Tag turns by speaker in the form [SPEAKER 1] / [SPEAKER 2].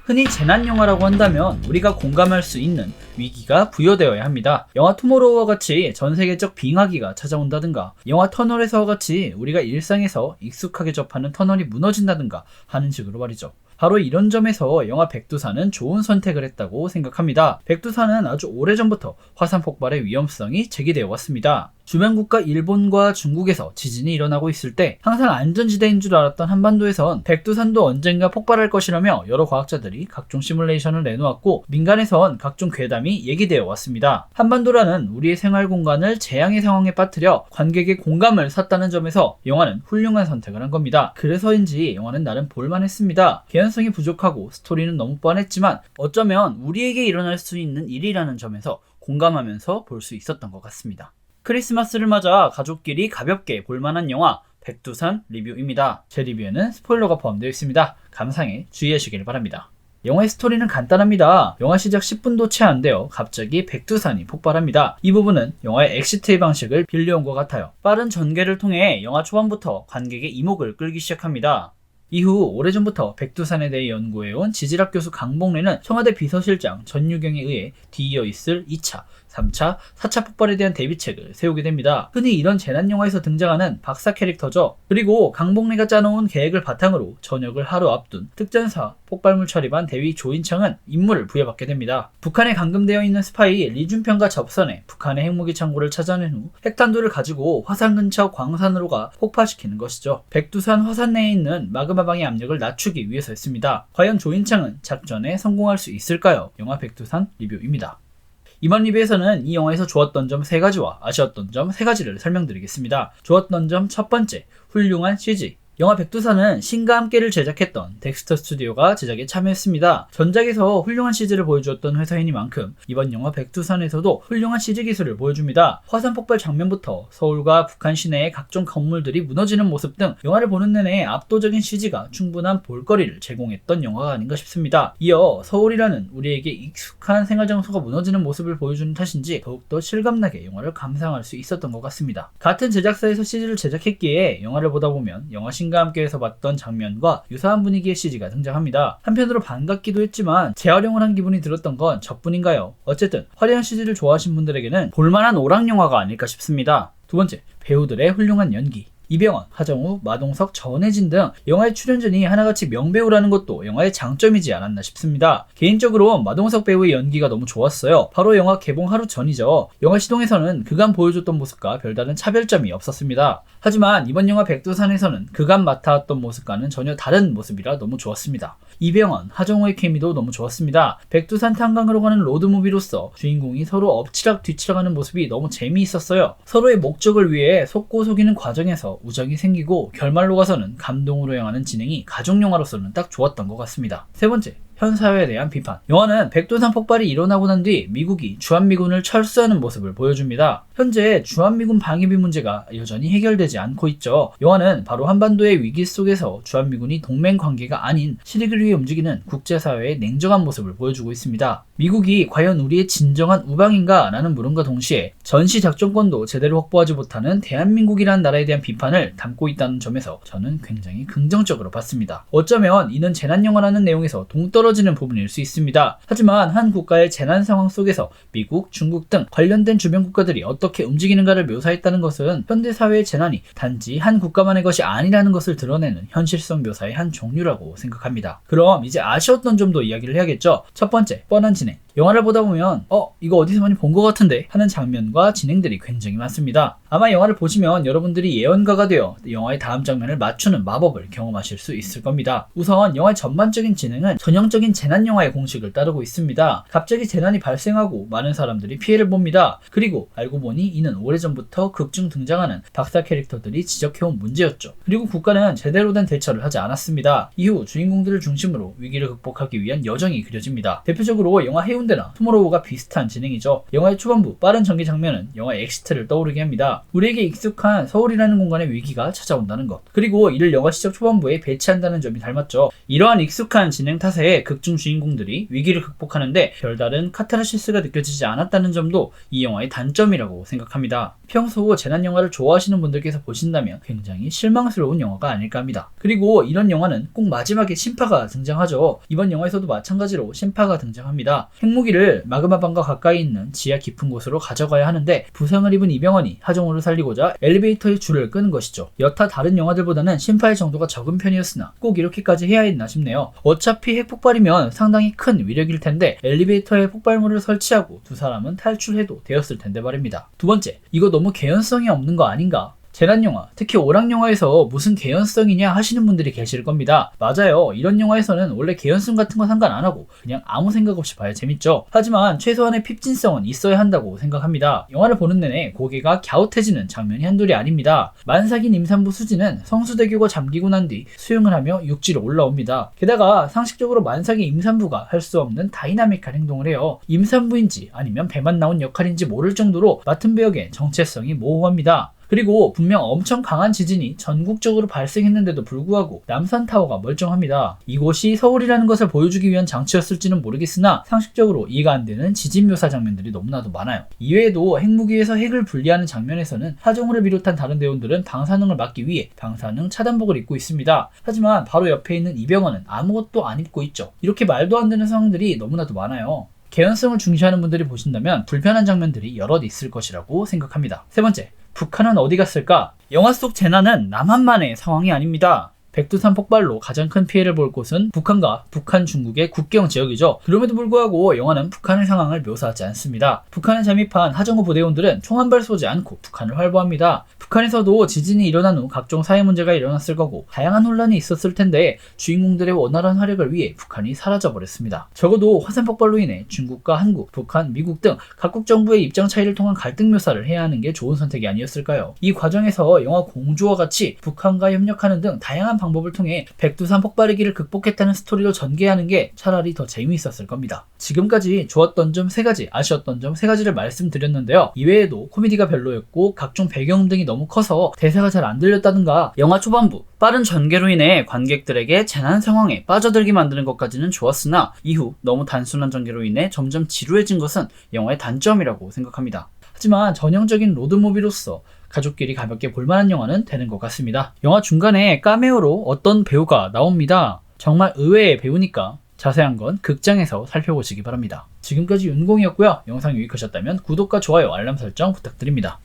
[SPEAKER 1] 흔히 재난영화라고 한다면 우리가 공감할 수 있는 위기가 부여되어야 합니다. 영화 투모로우와 같이 전세계적 빙하기가 찾아온다든가, 영화 터널에서와 같이 우리가 일상에서 익숙하게 접하는 터널이 무너진다든가 하는 식으로 말이죠. 바로 이런 점에서 영화 백두산은 좋은 선택을 했다고 생각합니다. 백두산은 아주 오래전부터 화산 폭발의 위험성이 제기되어 왔습니다. 주변 국가 일본과 중국에서 지진이 일어나고 있을 때 항상 안전지대인 줄 알았던 한반도에선 백두산도 언젠가 폭발할 것이라며 여러 과학자들이 각종 시뮬레이션을 내놓았고, 민간에선 각종 괴담이 얘기되어 왔습니다. 한반도라는 우리의 생활 공간을 재앙의 상황에 빠뜨려 관객의 공감을 샀다는 점에서 영화는 훌륭한 선택을 한 겁니다. 그래서인지 영화는 나름 볼만했습니다. 개연성이 부족하고 스토리는 너무 뻔했지만 어쩌면 우리에게 일어날 수 있는 일이라는 점에서 공감하면서 볼 수 있었던 것 같습니다. 크리스마스를 맞아 가족끼리 가볍게 볼만한 영화 백두산 리뷰입니다. 제 리뷰에는 스포일러가 포함되어 있습니다. 감상에 주의하시길 바랍니다. 영화의 스토리는 간단합니다. 영화 시작 10분도 채 안 되어 갑자기 백두산이 폭발합니다. 이 부분은 영화의 엑시트의 방식을 빌려온 것 같아요. 빠른 전개를 통해 영화 초반부터 관객의 이목을 끌기 시작합니다. 이후 오래전부터 백두산에 대해 연구해온 지질학 교수 강봉래는 청와대 비서실장 전유경에 의해 뒤이어 있을 2차, 3차, 4차 폭발에 대한 대비책을 세우게 됩니다. 흔히 이런 재난영화에서 등장하는 박사 캐릭터죠. 그리고 강봉래가 짜놓은 계획을 바탕으로 저녁을 하루 앞둔 특전사 폭발물 처리반 대위 조인창은 임무를 부여받게 됩니다. 북한에 감금되어 있는 스파이 리준평과 접선해 북한의 핵무기 창고를 찾아낸 후 핵탄두를 가지고 화산 근처 광산으로 가 폭파시키는 것이죠. 백두산 화산 내에 있는 마그마방의 압력을 낮추기 위해서였습니다. 과연 조인창은 작전에 성공할 수 있을까요? 영화 백두산 리뷰입니다. 이번 리뷰에서는 이 영화에서 좋았던 점 3가지와 아쉬웠던 점 3가지를 설명드리겠습니다. 좋았던 점 첫 번째, 훌륭한 CG. 영화 백두산은 신과 함께를 제작했던 덱스터 스튜디오가 제작에 참여했습니다. 전작에서 훌륭한 CG를 보여주었던 회사이니만큼 이번 영화 백두산에서도 훌륭한 CG 기술을 보여줍니다. 화산 폭발 장면부터 서울과 북한 시내의 각종 건물들이 무너지는 모습 등 영화를 보는 내내 압도적인 CG가 충분한 볼거리를 제공했던 영화가 아닌가 싶습니다. 이어 서울이라는 우리에게 익숙한 생활장소가 무너지는 모습을 보여주는 탓인지 더욱더 실감나게 영화를 감상할 수 있었던 것 같습니다. 같은 제작사에서 CG를 제작했기에 영화를 보다 보면 영화 신과 함께에서 봤던 장면과 유사한 분위기의 CG가 등장합니다. 한편으로 반갑기도 했지만 재활용을 한 기분이 들었던 건 저뿐인가요? 어쨌든 화려한 CG를 좋아하신 분들에게는 볼만한 오락영화가 아닐까 싶습니다. 두 번째, 배우들의 훌륭한 연기. 이병헌, 하정우, 마동석, 전혜진 등 영화의 출연진이 하나같이 명배우라는 것도 영화의 장점이지 않았나 싶습니다. 개인적으로 마동석 배우의 연기가 너무 좋았어요. 바로 영화 개봉 하루 전이죠. 영화 시동에서는 그간 보여줬던 모습과 별다른 차별점이 없었습니다. 하지만 이번 영화 백두산에서는 그간 맡아왔던 모습과는 전혀 다른 모습이라 너무 좋았습니다. 이병헌, 하정우의 케미도 너무 좋았습니다. 백두산 탄광으로 가는 로드무비로서 주인공이 서로 엎치락 뒤치락하는 모습이 너무 재미있었어요. 서로의 목적을 위해 속고 속이는 과정에서 우정이 생기고 결말로 가서는 감동으로 향하는 진행이 가족영화로서는 딱 좋았던 것 같습니다. 세 번째, 현 사회에 대한 비판. 영화는 백두산 폭발이 일어나고 난 뒤 미국이 주한미군을 철수하는 모습을 보여줍니다. 현재 주한미군 방위비 문제가 여전히 해결되지 않고 있죠. 영화는 바로 한반도의 위기 속에서 주한미군이 동맹 관계가 아닌 실익을 위해 움직이는 국제사회의 냉정한 모습을 보여주고 있습니다. 미국이 과연 우리의 진정한 우방인가? 라는 물음과 동시에 전시 작전권도 제대로 확보하지 못하는 대한민국이라는 나라에 대한 비판을 담고 있다는 점에서 저는 굉장히 긍정적으로 봤습니다. 어쩌면 이는 재난영화라는 내용에서 동떨어지는 부분일 수 있습니다. 하지만 한 국가의 재난 상황 속에서 미국, 중국 등 관련된 주변 국가들이 어떻게 움직이는가를 묘사했다는 것은 현대사회의 재난이 단지 한 국가만의 것이 아니라는 것을 드러내는 현실성 묘사의 한 종류라고 생각합니다. 그럼 이제 아쉬웠던 점도 이야기를 해야겠죠. 첫 번째, 뻔한 진행. 영화를 보다 보면 이거 어디서 많이 본 것 같은데 하는 장면과 진행들이 굉장히 많습니다. 아마 영화를 보시면 여러분들이 예언가가 되어 영화의 다음 장면을 맞추는 마법을 경험하실 수 있을 겁니다. 우선 영화의 전반적인 진행은 전형적인 재난영화의 공식을 따르고 있습니다. 갑자기 재난이 발생하고 많은 사람들이 피해를 봅니다. 그리고 알고 보니 이는 오래전부터 극중 등장하는 박사 캐릭터들이 지적해온 문제였죠. 그리고 국가는 제대로 된 대처를 하지 않았습니다. 이후 주인공들을 중심으로 위기를 극복하기 위한 여정이 그려집니다. 대표적으로 영화 해운대 해운대나 투모로우가 비슷한 진행이죠. 영화의 초반부 빠른 전개 장면은 영화 엑시트를 떠오르게 합니다. 우리에게 익숙한 서울이라는 공간의 위기가 찾아온다는 것, 그리고 이를 영화 시작 초반부에 배치한다는 점이 닮았죠. 이러한 익숙한 진행 탓에 극중 주인공들이 위기를 극복하는데 별다른 카타르시스가 느껴지지 않았다는 점도 이 영화의 단점이라고 생각합니다. 평소 재난 영화를 좋아하시는 분들께서 보신다면 굉장히 실망스러운 영화가 아닐까 합니다. 그리고 이런 영화는 꼭 마지막에 신파가 등장하죠. 이번 영화에서도 마찬가지로 신파가 등장합니다. 핵무기를 마그마방과 가까이 있는 지하 깊은 곳으로 가져가야 하는데 부상을 입은 이병헌이 하정우를 살리고자 엘리베이터의 줄을 끄는 것이죠. 여타 다른 영화들보다는 신파의 정도가 적은 편이었으나 꼭 이렇게까지 해야 했나 싶네요. 어차피 핵폭발이면 상당히 큰 위력일 텐데 엘리베이터에 폭발물을 설치하고 두 사람은 탈출해도 되었을 텐데 말입니다. 두 번째, 이거 너무 개연성이 없는 거 아닌가? 재난영화, 특히 오락영화에서 무슨 개연성이냐 하시는 분들이 계실 겁니다. 맞아요. 이런 영화에서는 원래 개연성 같은 거 상관 안 하고 그냥 아무 생각 없이 봐야 재밌죠. 하지만 최소한의 핍진성은 있어야 한다고 생각합니다. 영화를 보는 내내 고개가 갸웃해지는 장면이 한둘이 아닙니다. 만삭인 임산부 수지는 성수대교가 잠기고 난 뒤 수영을 하며 육지로 올라옵니다. 게다가 상식적으로 만삭인 임산부가 할 수 없는 다이나믹한 행동을 해요. 임산부인지 아니면 배만 나온 역할인지 모를 정도로 맡은 배역의 정체성이 모호합니다. 그리고 분명 엄청 강한 지진이 전국적으로 발생했는데도 불구하고 남산타워가 멀쩡합니다. 이곳이 서울이라는 것을 보여주기 위한 장치였을지는 모르겠으나 상식적으로 이해가 안 되는 지진 묘사 장면들이 너무나도 많아요. 이외에도 핵무기에서 핵을 분리하는 장면에서는 하정우를 비롯한 다른 대원들은 방사능을 막기 위해 방사능 차단복을 입고 있습니다. 하지만 바로 옆에 있는 이병헌은 아무것도 안 입고 있죠. 이렇게 말도 안 되는 상황들이 너무나도 많아요. 개연성을 중시하는 분들이 보신다면 불편한 장면들이 여럿 있을 것이라고 생각합니다. 세 번째, 북한은 어디 갔을까? 영화 속 재난은 남한만의 상황이 아닙니다. 백두산 폭발로 가장 큰 피해를 볼 곳은 북한과 북한 중국의 국경 지역이죠. 그럼에도 불구하고 영화는 북한의 상황을 묘사하지 않습니다. 북한에 잠입한 하정우 부대원들은 총 한 발 쏘지 않고 북한을 활보합니다. 북한에서도 지진이 일어난 후 각종 사회 문제가 일어났을 거고 다양한 혼란이 있었을 텐데 주인공들의 원활한 활약을 위해 북한이 사라져버렸습니다. 적어도 화산 폭발로 인해 중국과 한국, 북한, 미국 등 각국 정부의 입장 차이를 통한 갈등 묘사를 해야 하는 게 좋은 선택이 아니었을까요? 이 과정에서 영화 공주와 같이 북한과 협력하는 등 다양한 방법을 통해 백두산 폭발위기를 극복했다는 스토리로 전개하는 게 차라리 더 재미있었을 겁니다. 지금까지 좋았던 점 3가지, 아쉬웠던 점 3가지를 말씀드렸는데요. 이외에도 코미디가 별로였고 각종 배경 등이 너무 커서 대사가 잘 안 들렸다든가 영화 초반부 빠른 전개로 인해 관객들에게 재난 상황에 빠져들게 만드는 것까지는 좋았으나 이후 너무 단순한 전개로 인해 점점 지루해진 것은 영화의 단점이라고 생각합니다. 하지만 전형적인 로드무비로서 가족끼리 가볍게 볼만한 영화는 되는 것 같습니다. 영화 중간에 카메오로 어떤 배우가 나옵니다. 정말 의외의 배우니까 자세한 건 극장에서 살펴보시기 바랍니다. 지금까지 윤공이었고요. 영상 유익하셨다면 구독과 좋아요, 알람 설정 부탁드립니다.